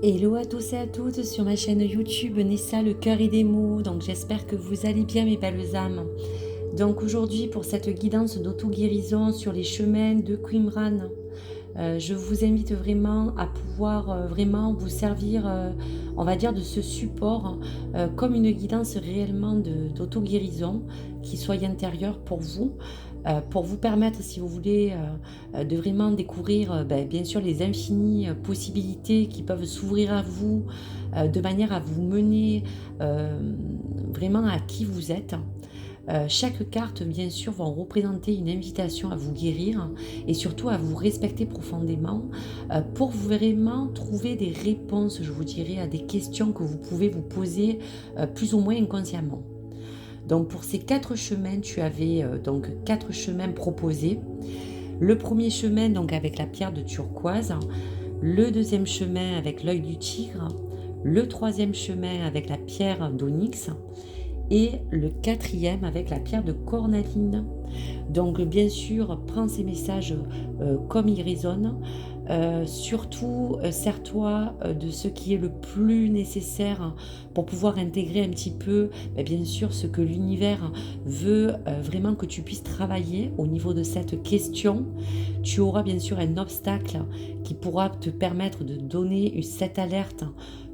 Hello à tous et à toutes sur ma chaîne YouTube Nessa le cœur et des mots. Donc j'espère que vous allez bien mes belles âmes. Donc aujourd'hui pour cette guidance d'auto-guérison sur les chemins de Qumran, je vous invite vraiment à pouvoir vraiment vous servir, on va dire, de ce support comme une guidance réellement d'auto-guérison qui soit intérieure pour vous permettre, si vous voulez, de vraiment découvrir, bien sûr, les infinies possibilités qui peuvent s'ouvrir à vous, de manière à vous mener vraiment à qui vous êtes. Chaque carte, bien sûr, va représenter une invitation à vous guérir et surtout à vous respecter profondément pour vraiment trouver des réponses, je vous dirais, à des questions que vous pouvez vous poser plus ou moins inconsciemment. Donc pour ces 4 chemins, tu avais donc 4 chemins proposés. Le premier chemin donc avec la pierre de turquoise, le deuxième chemin avec l'œil du tigre, le troisième chemin avec la pierre d'onyx et le quatrième avec la pierre de cornaline. Donc bien sûr, prends ces messages comme ils résonnent. Surtout, sers-toi de ce qui est le plus nécessaire pour pouvoir intégrer un petit peu, bien sûr, ce que l'univers veut vraiment que tu puisses travailler au niveau de cette question. Tu auras bien sûr un obstacle qui pourra te permettre de donner cette alerte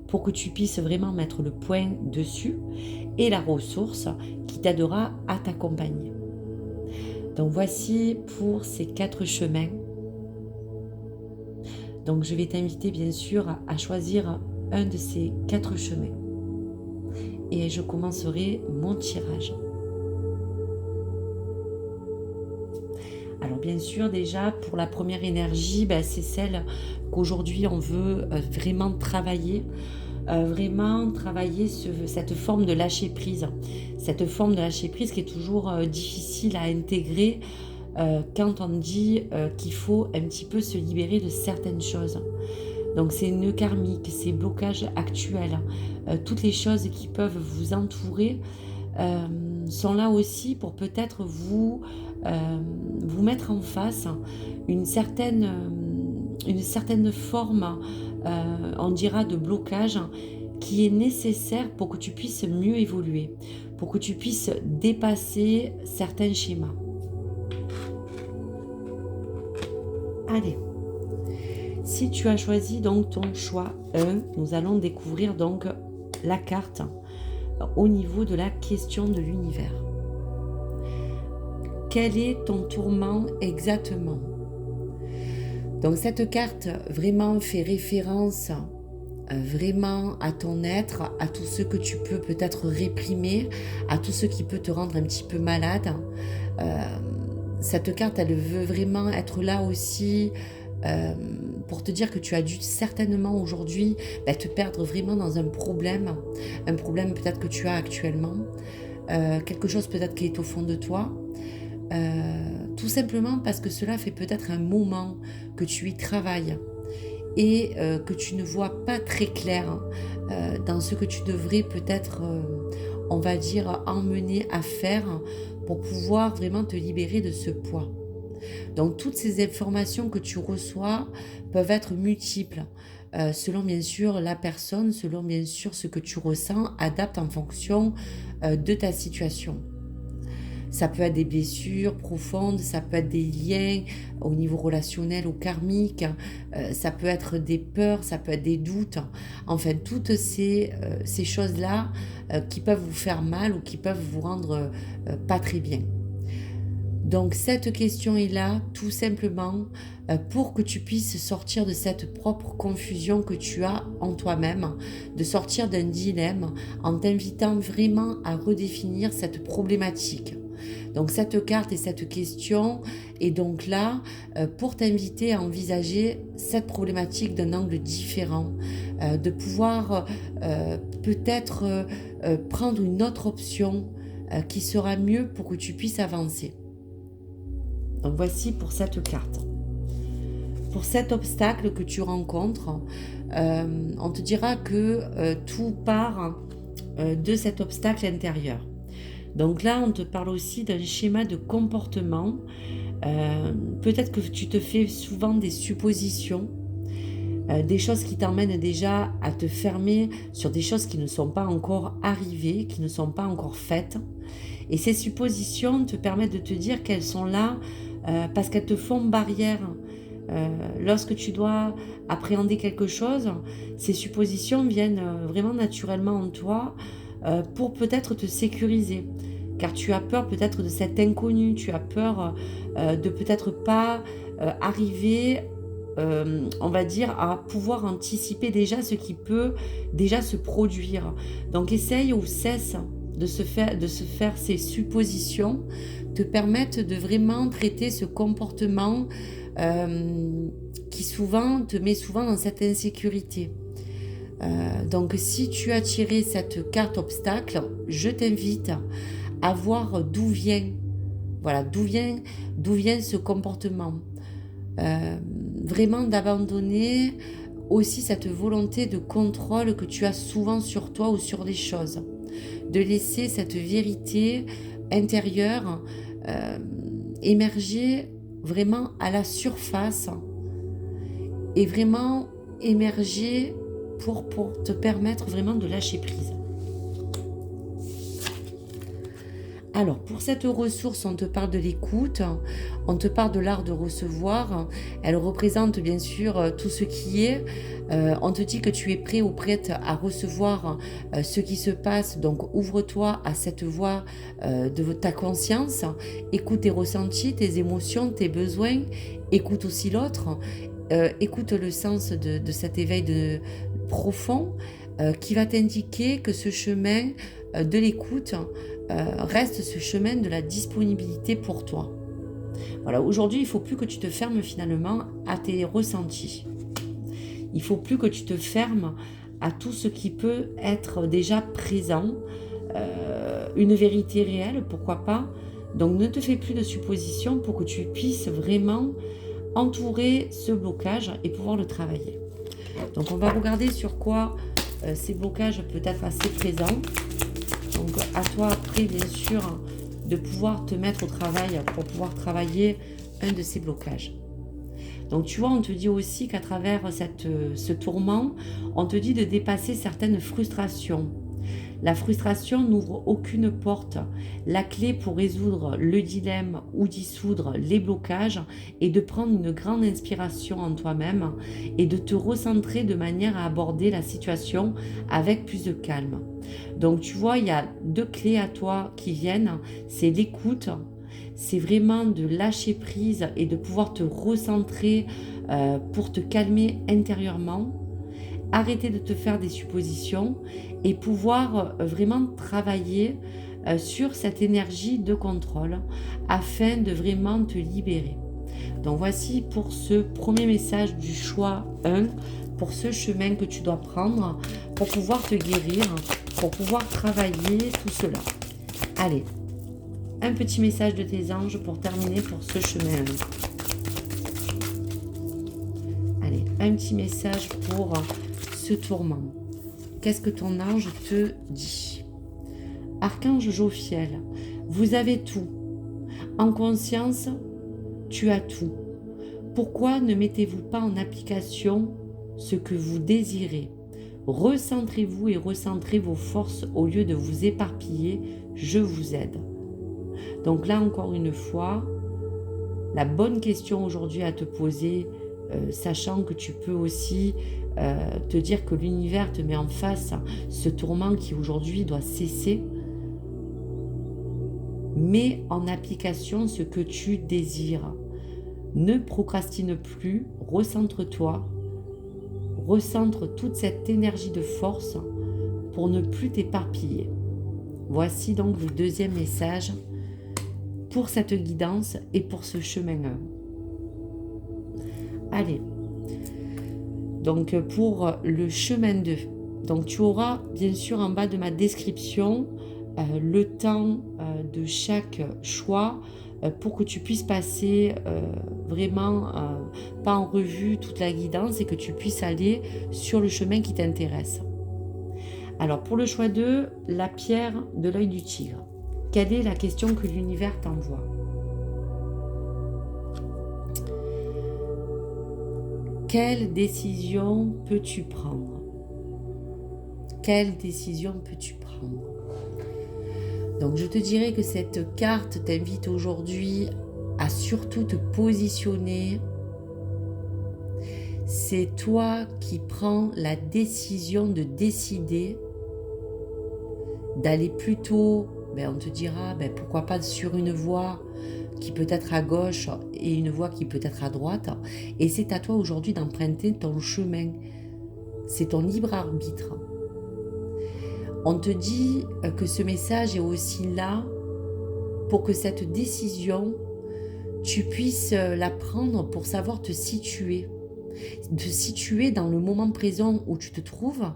pour que tu puisses vraiment mettre le point dessus et la ressource qui t'aidera à t'accompagner. Donc voici pour ces 4 chemins. Donc je vais t'inviter bien sûr à choisir un de ces 4 chemins. Et je commencerai mon tirage. Alors bien sûr déjà pour la première énergie, c'est celle qu'aujourd'hui on veut vraiment travailler. Cette forme de lâcher prise. Cette forme de lâcher prise qui est toujours difficile à intégrer quand on dit qu'il faut un petit peu se libérer de certaines choses. Donc ces nœuds karmiques, ces blocages actuels, toutes les choses qui peuvent vous entourer sont là aussi pour peut-être vous mettre en face une certaine forme, on dira, de blocage qui est nécessaire pour que tu puisses mieux évoluer, pour que tu puisses dépasser certains schémas. Allez, si tu as choisi donc ton choix 1, nous allons découvrir donc la carte au niveau de la question de l'univers. Quel est ton tourment exactement? Donc cette carte vraiment fait référence vraiment à ton être, à tout ce que tu peux peut-être réprimer, à tout ce qui peut te rendre un petit peu malade. Cette carte, elle veut vraiment être là aussi pour te dire que tu as dû certainement aujourd'hui te perdre vraiment dans un problème peut-être que tu as actuellement, quelque chose peut-être qui est au fond de toi. Tout simplement parce que cela fait peut-être un moment que tu y travailles et que tu ne vois pas très clair dans ce que tu devrais peut-être, on va dire, emmener à faire pour pouvoir vraiment te libérer de ce poids. Donc toutes ces informations que tu reçois peuvent être multiples, selon bien sûr la personne, selon bien sûr ce que tu ressens, adapte en fonction de ta situation. Ça peut être des blessures profondes, ça peut être des liens au niveau relationnel ou karmique, ça peut être des peurs, ça peut être des doutes. Enfin, toutes ces choses-là qui peuvent vous faire mal ou qui peuvent vous rendre pas très bien. Donc cette question est là tout simplement pour que tu puisses sortir de cette propre confusion que tu as en toi-même, de sortir d'un dilemme en t'invitant vraiment à redéfinir cette problématique. Donc cette carte et cette question est donc là pour t'inviter à envisager cette problématique d'un angle différent, de pouvoir peut-être prendre une autre option qui sera mieux pour que tu puisses avancer. Donc voici pour cette carte. Pour cet obstacle que tu rencontres, on te dira que tout part de cet obstacle intérieur. Donc là, on te parle aussi d'un schéma de comportement. Peut-être que tu te fais souvent des suppositions. des choses qui t'emmènent déjà à te fermer sur des choses qui ne sont pas encore arrivées, qui ne sont pas encore faites. Et ces suppositions te permettent de te dire qu'elles sont là parce qu'elles te font barrière. Lorsque tu dois appréhender quelque chose, ces suppositions viennent vraiment naturellement en toi pour peut-être te sécuriser. Car tu as peur peut-être de cet inconnu, tu as peur de peut-être pas arriver, on va dire, à pouvoir anticiper déjà ce qui peut déjà se produire. Donc essaye ou cesse de se faire ces suppositions, te permettent de vraiment traiter ce comportement qui souvent te met souvent dans cette insécurité. Donc si tu as tiré cette carte obstacle, je t'invite à voir d'où vient, voilà, d'où vient ce comportement. Vraiment d'abandonner aussi cette volonté de contrôle que tu as souvent sur toi ou sur les choses. De laisser cette vérité intérieure émerger vraiment à la surface et vraiment émerger pour te permettre vraiment de lâcher prise. Alors, pour cette ressource, on te parle de l'écoute, on te parle de l'art de recevoir. Elle représente bien sûr tout ce qui est. On te dit que tu es prêt ou prête à recevoir ce qui se passe. Donc, ouvre-toi à cette voix de ta conscience. Écoute tes ressentis, tes émotions, tes besoins. Écoute aussi l'autre. Écoute le sens de cet éveil profond qui va t'indiquer que ce chemin de l'écoute reste ce chemin de la disponibilité pour toi. Voilà, aujourd'hui, il ne faut plus que tu te fermes finalement à tes ressentis. Il ne faut plus que tu te fermes à tout ce qui peut être déjà présent, une vérité réelle, pourquoi pas. Donc ne te fais plus de suppositions pour que tu puisses vraiment entourer ce blocage et pouvoir le travailler. Donc on va regarder sur quoi ces blocages peuvent être assez présents. Donc à toi après bien sûr de pouvoir te mettre au travail pour pouvoir travailler un de ces blocages. Donc tu vois, on te dit aussi qu'à travers ce tourment, on te dit de dépasser certaines frustrations. La frustration n'ouvre aucune porte. La clé pour résoudre le dilemme ou dissoudre les blocages est de prendre une grande inspiration en toi-même et de te recentrer de manière à aborder la situation avec plus de calme. Donc tu vois, il y a deux clés à toi qui viennent, c'est l'écoute, c'est vraiment de lâcher prise et de pouvoir te recentrer pour te calmer intérieurement. Arrêter de te faire des suppositions et pouvoir vraiment travailler sur cette énergie de contrôle afin de vraiment te libérer. Donc voici pour ce premier message du choix 1, pour ce chemin que tu dois prendre pour pouvoir te guérir, pour pouvoir travailler tout cela. Allez, un petit message de tes anges pour terminer pour ce chemin 1. Allez, un petit message pour ce tourment. Qu'est-ce que ton ange te dit? Archange Jophiel, vous avez tout. En conscience, tu as tout. Pourquoi ne mettez-vous pas en application ce que vous désirez? Recentrez-vous et recentrez vos forces au lieu de vous éparpiller. Je vous aide. Donc là, encore une fois, la bonne question aujourd'hui à te poser, sachant que tu peux aussi te dire que l'univers te met en face ce tourment qui aujourd'hui doit cesser. Mets en application ce que tu désires. Ne procrastine plus, recentre-toi, recentre toute cette énergie de force pour ne plus t'éparpiller. Voici donc le deuxième message pour cette guidance et pour ce chemin 1. Allez, donc pour le chemin 2, donc tu auras bien sûr en bas de ma description le temps de chaque choix pour que tu puisses passer vraiment pas en revue toute la guidance et que tu puisses aller sur le chemin qui t'intéresse. Alors pour le choix 2, la pierre de l'œil du tigre. Quelle est la question que l'univers t'envoie? Quelle décision peux-tu prendre? Quelle décision peux-tu prendre? Donc je te dirais que cette carte t'invite aujourd'hui à surtout te positionner. C'est toi qui prends la décision de décider d'aller plutôt, on te dira, pourquoi pas sur une voie qui peut être à gauche et une voie qui peut être à droite. Et c'est à toi aujourd'hui d'emprunter ton chemin. C'est ton libre arbitre. On te dit que ce message est aussi là pour que cette décision, tu puisses la prendre pour savoir te situer dans le moment présent où tu te trouves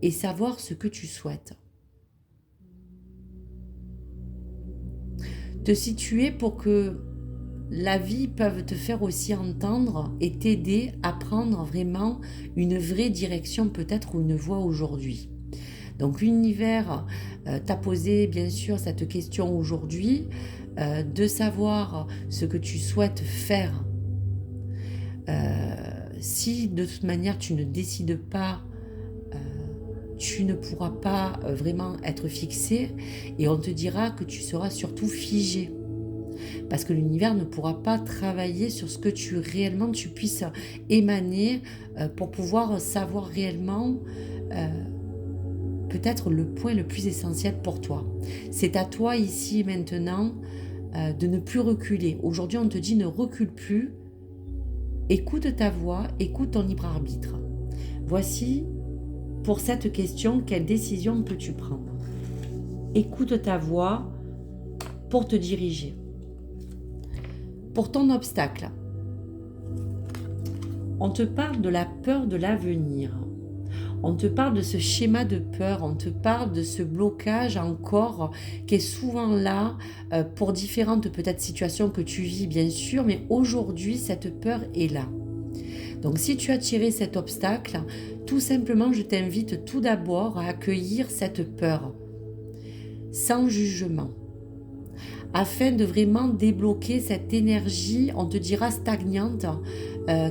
et savoir ce que tu souhaites. Te situer pour que la vie peut te faire aussi entendre et t'aider à prendre vraiment une vraie direction peut-être ou une voie aujourd'hui. Donc l'univers t'a posé bien sûr cette question aujourd'hui de savoir ce que tu souhaites faire. Si de toute manière tu ne décides pas, tu ne pourras pas vraiment être fixé et on te dira que tu seras surtout figé. Parce que l'univers ne pourra pas travailler sur ce que tu puisses émaner pour pouvoir savoir réellement peut-être le point le plus essentiel pour toi. C'est à toi ici et maintenant de ne plus reculer. Aujourd'hui on te dit ne recule plus, écoute ta voix, écoute ton libre arbitre. Voici pour cette question, quelle décision peux-tu prendre? Écoute ta voix pour te diriger. Pour ton obstacle, on te parle de la peur de l'avenir. On te parle de ce schéma de peur, on te parle de ce blocage encore qui est souvent là pour différentes peut-être situations que tu vis bien sûr, mais aujourd'hui cette peur est là. Donc si tu as tiré cet obstacle, tout simplement je t'invite tout d'abord à accueillir cette peur, sans jugement, afin de vraiment débloquer cette énergie, on te dira stagnante,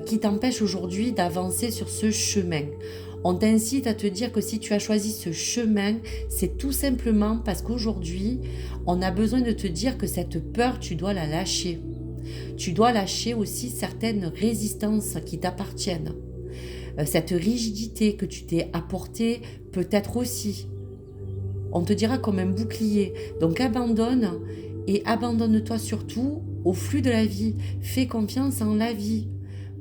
qui t'empêche aujourd'hui d'avancer sur ce chemin. On t'incite à te dire que si tu as choisi ce chemin, c'est tout simplement parce qu'aujourd'hui, on a besoin de te dire que cette peur, tu dois la lâcher. Tu dois lâcher aussi certaines résistances qui t'appartiennent. Cette rigidité que tu t'es apportée peut-être aussi. On te dira comme un bouclier. Donc abandonne et abandonne-toi surtout au flux de la vie. Fais confiance en la vie.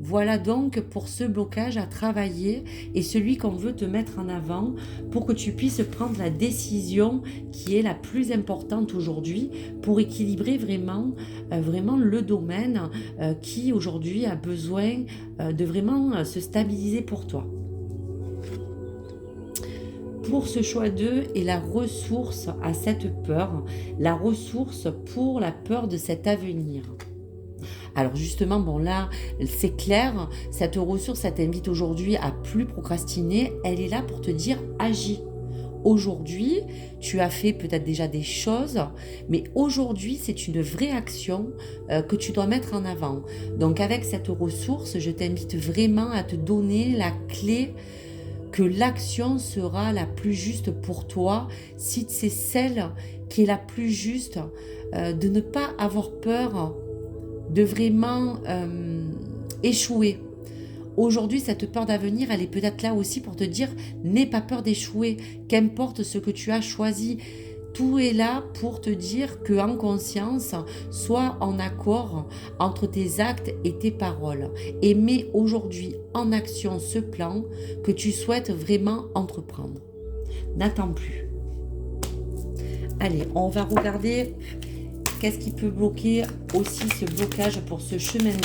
Voilà donc pour ce blocage à travailler et celui qu'on veut te mettre en avant pour que tu puisses prendre la décision qui est la plus importante aujourd'hui pour équilibrer vraiment le domaine qui aujourd'hui a besoin de vraiment se stabiliser pour toi. Pour ce choix 2 est la ressource à cette peur, la ressource pour la peur de cet avenir. Alors justement, là, c'est clair, cette ressource, ça t'invite aujourd'hui à plus procrastiner. Elle est là pour te dire, agis. Aujourd'hui, tu as fait peut-être déjà des choses, mais aujourd'hui, c'est une vraie action que tu dois mettre en avant. Donc avec cette ressource, je t'invite vraiment à te donner la clé que l'action sera la plus juste pour toi, si c'est celle qui est la plus juste, de ne pas avoir peur de vraiment échouer. Aujourd'hui, cette peur d'avenir, elle est peut-être là aussi pour te dire, n'aie pas peur d'échouer, qu'importe ce que tu as choisi. Tout est là pour te dire que en conscience, sois en accord entre tes actes et tes paroles. Et mets aujourd'hui en action ce plan que tu souhaites vraiment entreprendre. N'attends plus. Allez, on va regarder qu'est-ce qui peut bloquer aussi ce blocage pour ce chemin 2.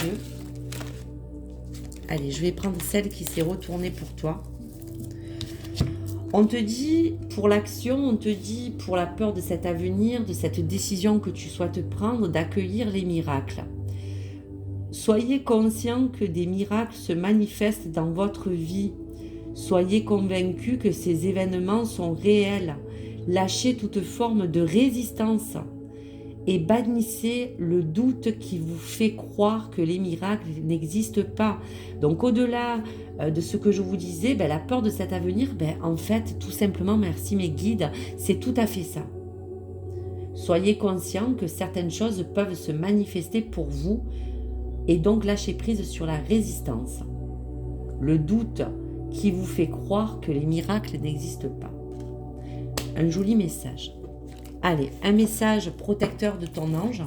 Allez, je vais prendre celle qui s'est retournée pour toi. On te dit pour l'action, on te dit pour la peur de cet avenir, de cette décision que tu souhaites prendre, d'accueillir les miracles. Soyez conscients que des miracles se manifestent dans votre vie. Soyez convaincus que ces événements sont réels. Lâchez toute forme de résistance et bannissez le doute qui vous fait croire que les miracles n'existent pas. Donc au-delà de ce que je vous disais, la peur de cet avenir, en fait, tout simplement, merci mes guides, c'est tout à fait ça. Soyez conscient que certaines choses peuvent se manifester pour vous et donc lâchez prise sur la résistance. Le doute qui vous fait croire que les miracles n'existent pas. Un joli message. Allez, un message protecteur de ton ange.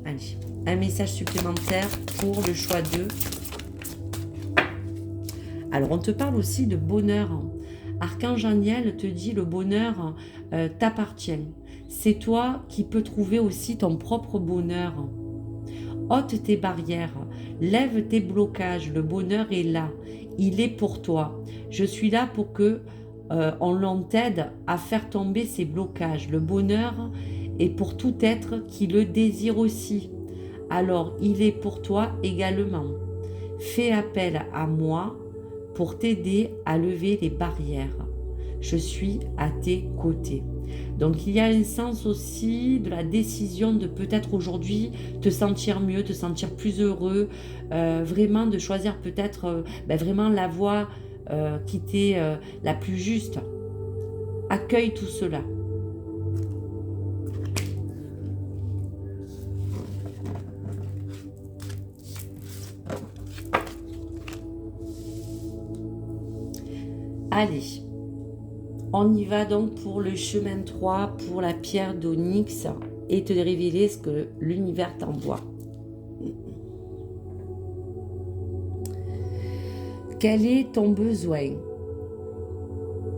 Allez, un message supplémentaire pour le choix 2. Alors, on te parle aussi de bonheur. Archange Aniel te dit le bonheur t'appartient. C'est toi qui peux trouver aussi ton propre bonheur. Ôte tes barrières, lève tes blocages, le bonheur est là. Il est pour toi. Je suis là pour que on t'aide à faire tomber ces blocages. Le bonheur est pour tout être qui le désire aussi. Alors, il est pour toi également. Fais appel à moi pour t'aider à lever les barrières. Je suis à tes côtés. Donc, il y a un sens aussi de la décision de peut-être aujourd'hui te sentir mieux, te sentir plus heureux, vraiment de choisir peut-être vraiment la voie qui t'est la plus juste. Accueille tout cela. Allez, on y va donc pour le chemin 3, pour la pierre d'onyx et te révéler ce que l'univers t'envoie. Quel est ton besoin?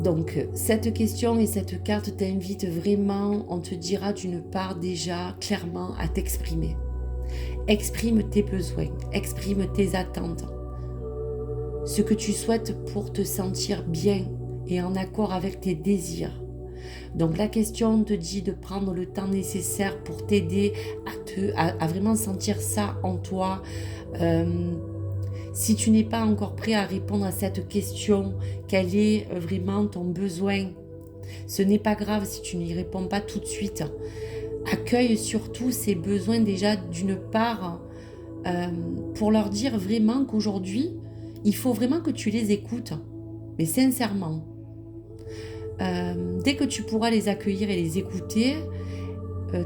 Donc, cette question et cette carte t'invitent vraiment, on te dira d'une part déjà clairement à t'exprimer. Exprime tes besoins, exprime tes attentes, ce que tu souhaites pour te sentir bien et en accord avec tes désirs. Donc la question te dit de prendre le temps nécessaire pour t'aider à vraiment sentir ça en toi. Si tu n'es pas encore prêt à répondre à cette question, quel est vraiment ton besoin? Ce n'est pas grave si tu n'y réponds pas tout de suite. Accueille surtout ces besoins déjà d'une part pour leur dire vraiment qu'aujourd'hui, il faut vraiment que tu les écoutes, mais sincèrement. Dès que tu pourras les accueillir et les écouter,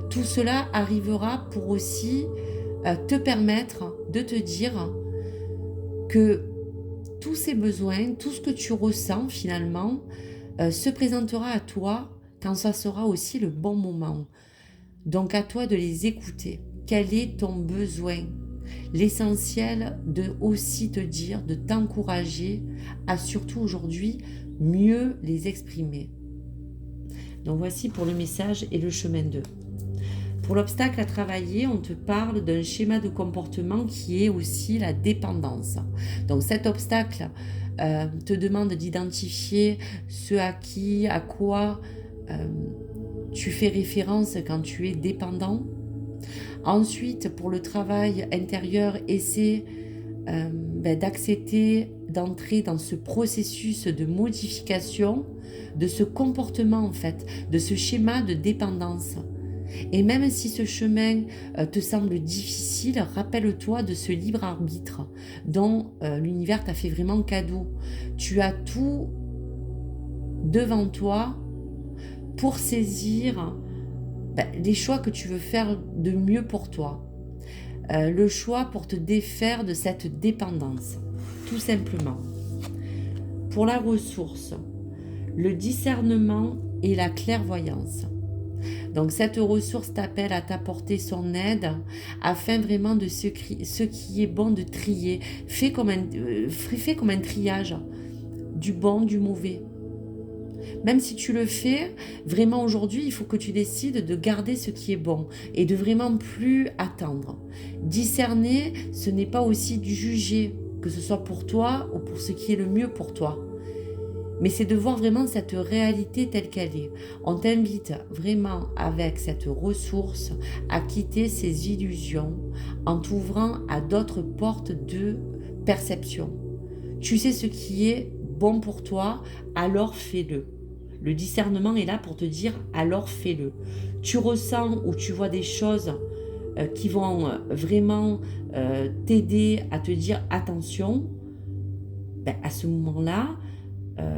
tout cela arrivera pour aussi te permettre de te dire que tous ces besoins, tout ce que tu ressens finalement, se présentera à toi quand ça sera aussi le bon moment. Donc à toi de les écouter. Quel est ton besoin? L'essentiel de aussi te dire, de t'encourager à surtout aujourd'hui mieux les exprimer. Donc voici pour le message et le chemin 2. Pour l'obstacle à travailler, on te parle d'un schéma de comportement qui est aussi la dépendance. Donc cet obstacle te demande d'identifier ce à quoi tu fais référence quand tu es dépendant. Ensuite, pour le travail intérieur, essaie d'accepter, d'entrer dans ce processus de modification de ce comportement en fait, de ce schéma de dépendance. Et même si ce chemin te semble difficile, rappelle-toi de ce libre arbitre dont l'univers t'a fait vraiment cadeau. Tu as tout devant toi pour saisir les choix que tu veux faire de mieux pour toi. Le choix pour te défaire de cette dépendance, tout simplement. Pour la ressource, le discernement et la clairvoyance. Donc cette ressource t'appelle à t'apporter son aide afin vraiment de ce qui est bon de trier. Fais comme un triage du bon, du mauvais. Même si tu le fais, vraiment aujourd'hui, il faut que tu décides de garder ce qui est bon et de vraiment plus attendre. Discerner, ce n'est pas aussi du juger, que ce soit pour toi ou pour ce qui est le mieux pour toi. Mais c'est de voir vraiment cette réalité telle qu'elle est. On t'invite vraiment avec cette ressource à quitter ces illusions en t'ouvrant à d'autres portes de perception. Tu sais ce qui est bon pour toi, alors fais-le. Le discernement est là pour te dire alors fais-le. Tu ressens ou tu vois des choses qui vont vraiment t'aider à te dire attention, à ce moment-là,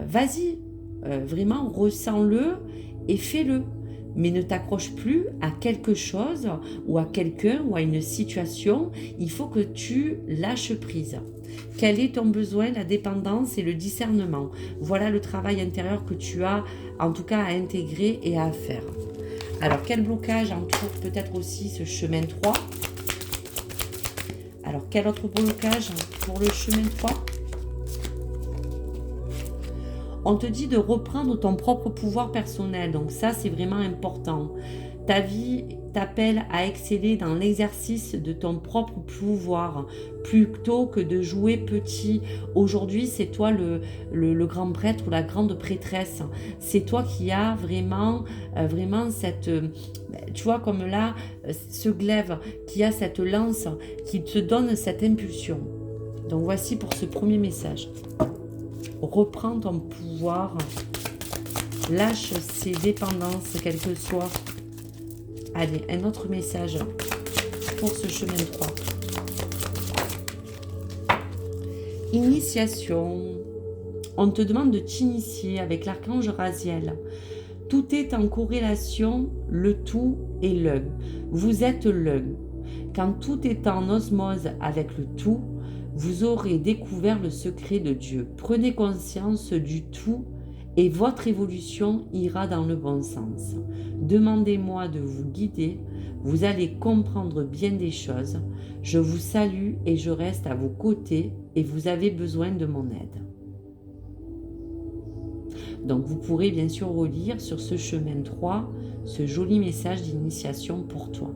vas-y, vraiment ressens-le et fais-le. Mais ne t'accroche plus à quelque chose ou à quelqu'un ou à une situation. Il faut que tu lâches prise. Quel est ton besoin? La dépendance et le discernement. Voilà le travail intérieur que tu as en tout cas à intégrer et à faire. Alors quel blocage entoure peut-être aussi ce chemin 3? Alors quel autre blocage pour le chemin 3? On te dit de reprendre ton propre pouvoir personnel. Donc ça, c'est vraiment important. Ta vie t'appelle à exceller dans l'exercice de ton propre pouvoir plutôt que de jouer petit. Aujourd'hui, c'est toi le grand prêtre ou la grande prêtresse. C'est toi qui as vraiment cette... Tu vois, comme là, ce glaive qui a cette lance qui te donne cette impulsion. Donc voici pour ce premier message. Reprends ton pouvoir, lâche ses dépendances, quelles que soient. Allez, un autre message pour ce chemin 3. Initiation. On te demande de t'initier avec l'archange Raziel. Tout est en corrélation, le tout est l'un. Vous êtes l'un. Quand tout est en osmose avec le tout, vous aurez découvert le secret de Dieu. Prenez conscience du tout et votre évolution ira dans le bon sens. Demandez-moi de vous guider, vous allez comprendre bien des choses. Je vous salue et je reste à vos côtés et vous avez besoin de mon aide. Donc vous pourrez bien sûr relire sur ce chemin 3 ce joli message d'initiation pour toi.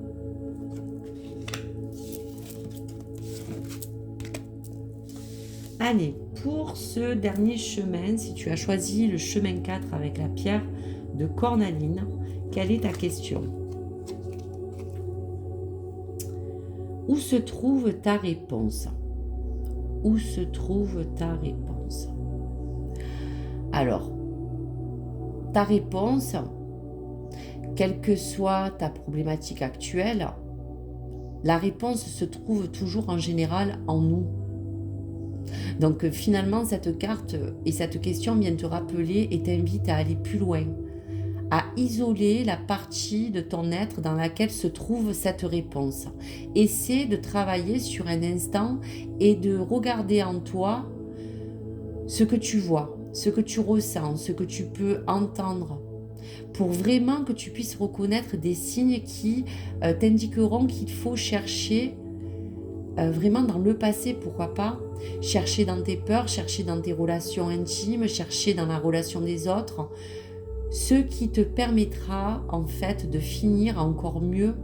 Allez, pour ce dernier chemin, si tu as choisi le chemin 4 avec la pierre de cornaline, quelle est ta question? Où se trouve ta réponse? Où se trouve ta réponse? Alors, ta réponse, quelle que soit ta problématique actuelle, la réponse se trouve toujours en général en nous. Donc finalement, cette carte et cette question viennent te rappeler et t'invitent à aller plus loin, à isoler la partie de ton être dans laquelle se trouve cette réponse. Essaie de travailler sur un instant et de regarder en toi ce que tu vois, ce que tu ressens, ce que tu peux entendre, pour vraiment que tu puisses reconnaître des signes qui t'indiqueront qu'il faut chercher vraiment dans le passé, pourquoi pas, chercher dans tes peurs, chercher dans tes relations intimes, chercher dans la relation des autres, ce qui te permettra en fait de finir encore mieux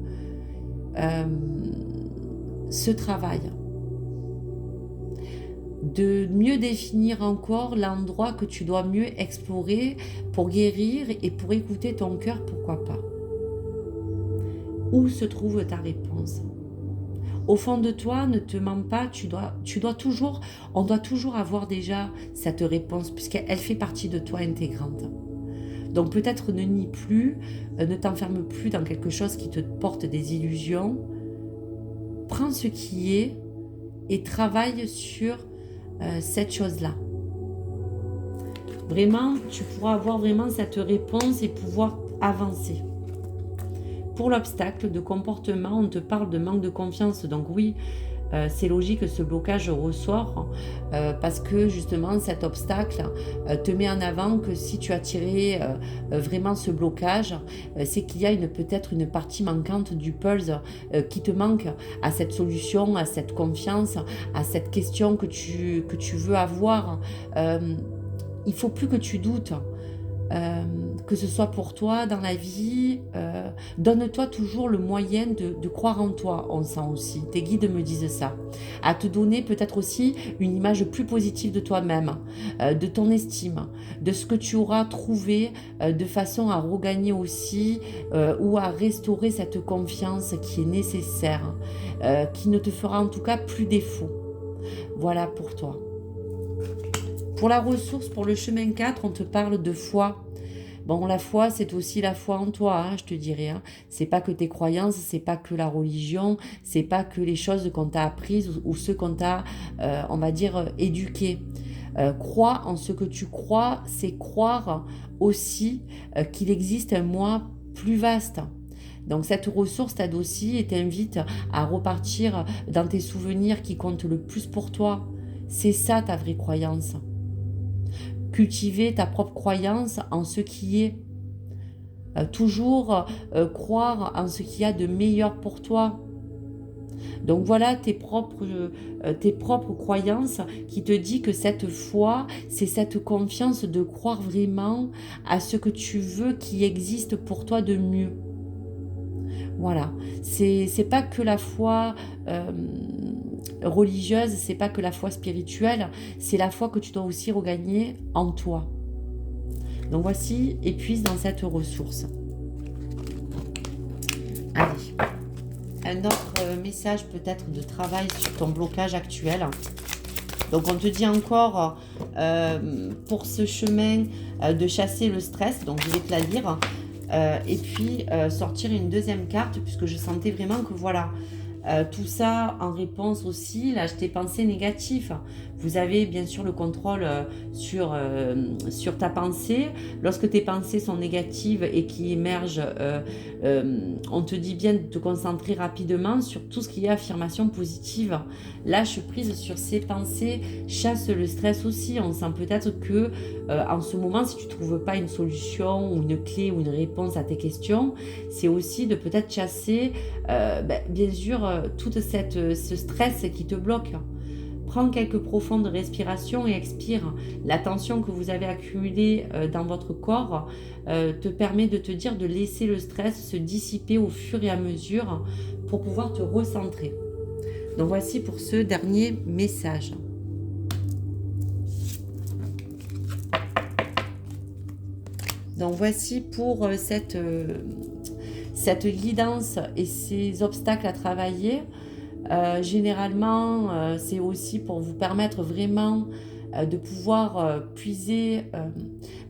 ce travail, de mieux définir encore l'endroit que tu dois mieux explorer pour guérir et pour écouter ton cœur, pourquoi pas. Où se trouve ta réponse? Au fond de toi, ne te mens pas, on doit toujours avoir déjà cette réponse puisqu'elle fait partie de toi intégrante. Donc peut-être ne nie plus, ne t'enferme plus dans quelque chose qui te porte des illusions. Prends ce qui est et travaille sur cette chose-là. Vraiment, tu pourras avoir vraiment cette réponse et pouvoir avancer. Pour l'obstacle de comportement, on te parle de manque de confiance. Donc oui, c'est logique que ce blocage ressort parce que justement cet obstacle te met en avant que si tu as tiré vraiment ce blocage, c'est qu'il y a peut-être une partie manquante du puzzle qui te manque à cette solution, à cette confiance, à cette question que tu veux avoir. Il ne faut plus que tu doutes. Que ce soit pour toi dans la vie, donne-toi toujours le moyen de croire en toi, on sent aussi, tes guides me disent ça, à te donner peut-être aussi une image plus positive de toi-même, de ton estime, de ce que tu auras trouvé de façon à regagner aussi ou à restaurer cette confiance qui est nécessaire, qui ne te fera en tout cas plus défaut. Voilà pour toi. Pour la ressource, pour le chemin 4, on te parle de foi. Bon, la foi, c'est aussi la foi en toi, hein, je te dirais. Hein. C'est pas que tes croyances, c'est pas que la religion, c'est pas que les choses qu'on t'a apprises ou ce qu'on t'a, on va dire, éduqué. Croire en ce que tu crois, c'est croire aussi qu'il existe un moi plus vaste. Donc cette ressource t'aide aussi et t'invite à repartir dans tes souvenirs qui comptent le plus pour toi. C'est ça ta vraie croyance. Cultiver ta propre croyance en ce qui est. Toujours croire en ce qu'il y a de meilleur pour toi. Donc voilà tes propres croyances qui te dit que cette foi, c'est cette confiance de croire vraiment à ce que tu veux qui existe pour toi de mieux. Voilà, c'est pas que la foi religieuse, c'est pas que la foi spirituelle, c'est la foi que tu dois aussi regagner en toi. Donc voici, épuise dans cette ressource. Allez, un autre message peut-être de travail sur ton blocage actuel. Donc on te dit encore pour ce chemin de chasser le stress, donc je vais te la lire. Et puis sortir une deuxième carte puisque je sentais vraiment que voilà, tout ça en réponse aussi, là, tes pensées négatives. Vous avez bien sûr le contrôle sur ta pensée. Lorsque tes pensées sont négatives et qui émergent, on te dit bien de te concentrer rapidement sur tout ce qui est affirmation positive. Lâche prise sur ces pensées, chasse le stress aussi. On sent peut-être que en ce moment, si tu ne trouves pas une solution ou une clé ou une réponse à tes questions, c'est aussi de peut-être chasser, bien sûr, tout ce stress qui te bloque. Prends quelques profondes respirations et expire. La tension que vous avez accumulée dans votre corps te permet de te dire de laisser le stress se dissiper au fur et à mesure pour pouvoir te recentrer. Donc voici pour ce dernier message. Donc voici pour cette guidance et ces obstacles à travailler. Généralement, c'est aussi pour vous permettre vraiment de pouvoir puiser,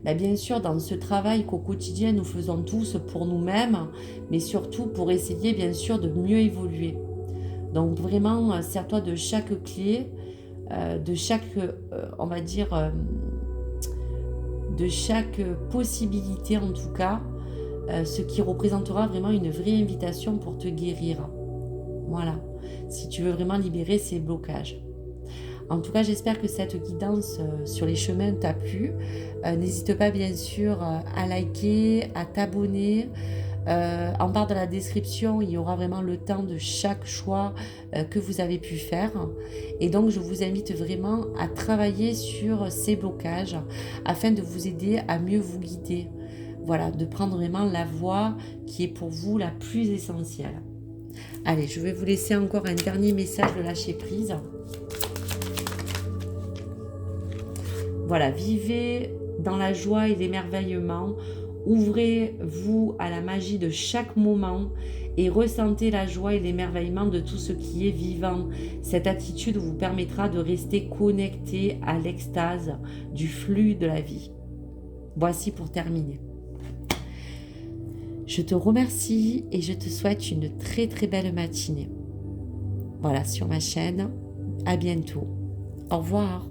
bien sûr, dans ce travail qu'au quotidien nous faisons tous pour nous-mêmes, mais surtout pour essayer, bien sûr, de mieux évoluer. Donc vraiment, sers-toi de chaque clé, de chaque, on va dire, de chaque possibilité en tout cas, ce qui représentera vraiment une vraie invitation pour te guérir. Voilà, si tu veux vraiment libérer ces blocages. En tout cas, j'espère que cette guidance sur les chemins t'a plu. N'hésite pas bien sûr à liker, à t'abonner. En barre de la description, il y aura vraiment le temps de chaque choix que vous avez pu faire. Et donc, je vous invite vraiment à travailler sur ces blocages afin de vous aider à mieux vous guider. Voilà, de prendre vraiment la voie qui est pour vous la plus essentielle. Allez, je vais vous laisser encore un dernier message de lâcher prise. Voilà, vivez dans la joie et l'émerveillement. Ouvrez-vous à la magie de chaque moment et ressentez la joie et l'émerveillement de tout ce qui est vivant. Cette attitude vous permettra de rester connecté à l'extase du flux de la vie. Voici pour terminer. Je te remercie et je te souhaite une très très belle matinée. Voilà, sur ma chaîne. À bientôt. Au revoir.